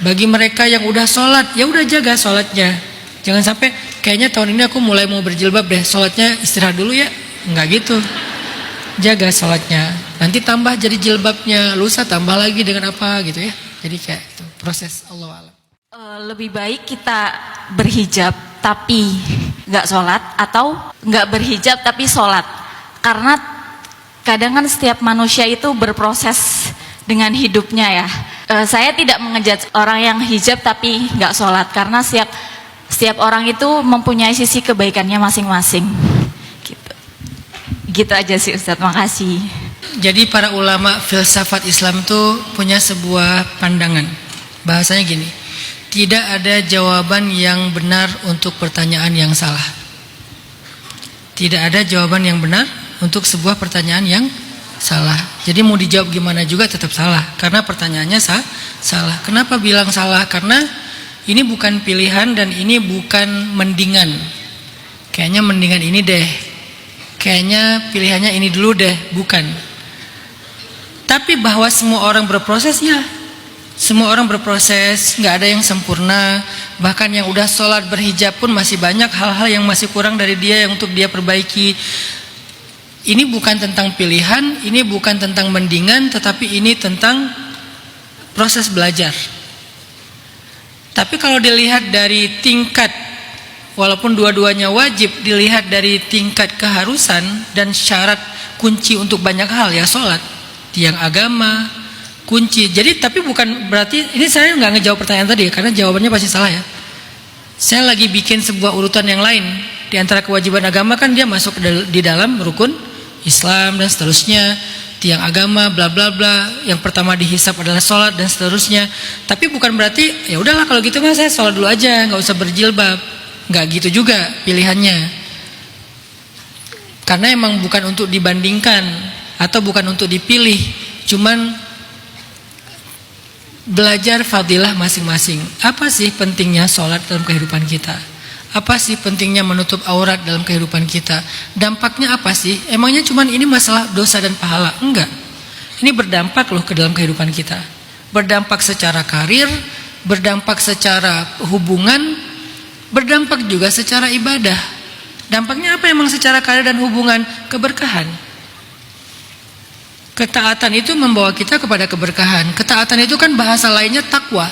Bagi mereka yang udah sholat, ya udah jaga sholatnya. Jangan sampai kayaknya tahun ini aku mulai mau berjilbab deh, sholatnya istirahat dulu ya. Enggak gitu. Jaga sholatnya. Nanti tambah jadi jilbabnya, lusa tambah lagi dengan apa gitu ya. Jadi kayak itu proses, Allah alam. Lebih baik kita berhijab tapi nggak sholat, atau nggak berhijab tapi sholat. Karena kadang kan setiap manusia itu berproses dengan hidupnya ya. Saya tidak mengejat orang yang hijab tapi nggak sholat, karena setiap orang itu mempunyai sisi kebaikannya masing-masing. Gitu aja sih Ustadz, makasih. Jadi para ulama filsafat Islam itu punya sebuah pandangan. Bahasanya gini, tidak ada jawaban yang benar untuk pertanyaan yang salah. Tidak ada jawaban yang benar untuk sebuah pertanyaan yang salah. Jadi mau dijawab gimana juga tetap salah, karena pertanyaannya salah. Kenapa bilang salah? Karena ini bukan pilihan dan ini bukan mendingan. Kayaknya mendingan ini deh. Kayaknya pilihannya ini dulu deh, bukan. Tapi bahwa semua orang berproses, ya. Semua orang berproses, nggak ada yang sempurna. Bahkan yang udah sholat berhijab pun masih banyak hal-hal yang masih kurang dari dia yang untuk dia perbaiki. Ini bukan tentang pilihan, ini bukan tentang mendingan, tetapi ini tentang proses belajar. Tapi kalau dilihat dari tingkat, walaupun dua-duanya wajib, dilihat dari tingkat keharusan dan syarat kunci untuk banyak hal, ya sholat, tiang agama, kunci. Jadi tapi bukan berarti, ini saya nggak ngejawab pertanyaan tadi karena jawabannya pasti salah ya. Saya lagi bikin sebuah urutan yang lain. Di antara kewajiban agama kan dia masuk di dalam rukun Islam dan seterusnya, tiang agama bla bla bla. Yang pertama dihisab adalah sholat dan seterusnya. Tapi bukan berarti ya udahlah kalau gitu mah saya sholat dulu aja, nggak usah berjilbab. Nggak gitu juga pilihannya. Karena emang bukan untuk dibandingkan atau bukan untuk dipilih, cuman belajar fadilah masing-masing. Apa sih pentingnya sholat dalam kehidupan kita? Apa sih pentingnya menutup aurat dalam kehidupan kita? Dampaknya apa sih? Emangnya cuman ini masalah dosa dan pahala? Enggak. Ini berdampak loh ke dalam kehidupan kita. Berdampak secara karir, berdampak secara hubungan, berdampak juga secara ibadah. Dampaknya apa emang secara karir dan hubungan? Keberkahan. Ketaatan itu membawa kita kepada keberkahan. Ketaatan itu kan bahasa lainnya takwa.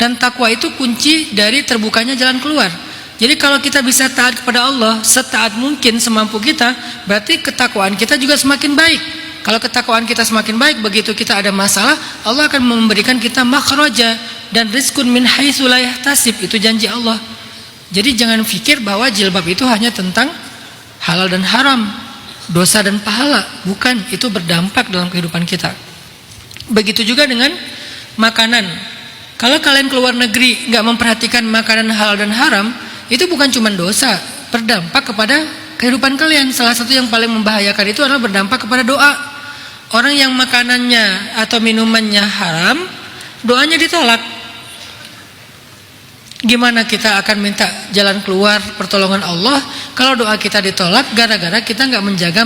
Dan takwa itu kunci dari terbukanya jalan keluar. Jadi kalau kita bisa taat kepada Allah setaat mungkin semampu kita, berarti ketakwaan kita juga semakin baik. Kalau ketakwaan kita semakin baik, begitu kita ada masalah, Allah akan memberikan kita makhraja dan rizqun min haitsu la yahtasib. Itu janji Allah. Jadi jangan pikir bahwa jilbab itu hanya tentang halal dan haram, dosa dan pahala. Bukan, itu berdampak dalam kehidupan kita. Begitu juga dengan makanan. Kalau kalian keluar negeri nggak memperhatikan makanan halal dan haram, itu bukan cuma dosa, berdampak kepada kehidupan kalian. Salah satu yang paling membahayakan itu adalah berdampak kepada doa. Orang yang makanannya atau minumannya haram, doanya ditolak. Gimana kita akan minta jalan keluar pertolongan Allah kalau doa kita ditolak gara-gara kita nggak menjaga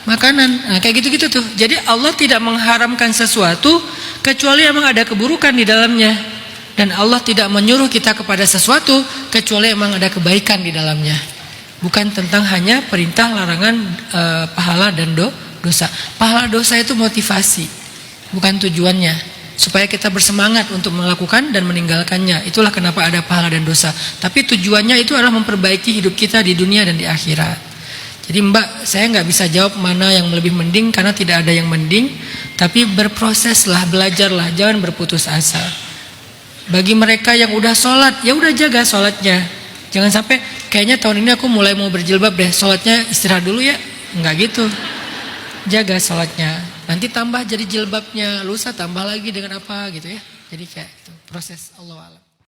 makanan? Nah, kayak gitu-gitu tuh. Jadi Allah tidak mengharamkan sesuatu kecuali emang ada keburukan di dalamnya, dan Allah tidak menyuruh kita kepada sesuatu kecuali emang ada kebaikan di dalamnya. Bukan tentang hanya perintah, larangan, pahala dan dosa. Pahala dosa itu motivasi, bukan tujuannya. Supaya kita bersemangat untuk melakukan dan meninggalkannya. Itulah kenapa ada pahala dan dosa. Tapi tujuannya itu adalah memperbaiki hidup kita di dunia dan di akhirat. Jadi Mbak, saya nggak bisa jawab mana yang lebih mending karena tidak ada yang mending. Tapi berproseslah, belajarlah, jangan berputus asa. Bagi mereka yang udah sholat, ya udah jaga sholatnya. Jangan sampai kayaknya tahun ini aku mulai mau berjilbab deh, sholatnya istirahat dulu ya. Nggak gitu. Jaga sholatnya. Nanti tambah jadi jilbabnya, lusa tambah lagi dengan apa gitu ya. Jadi kayak itu proses, Allah alam.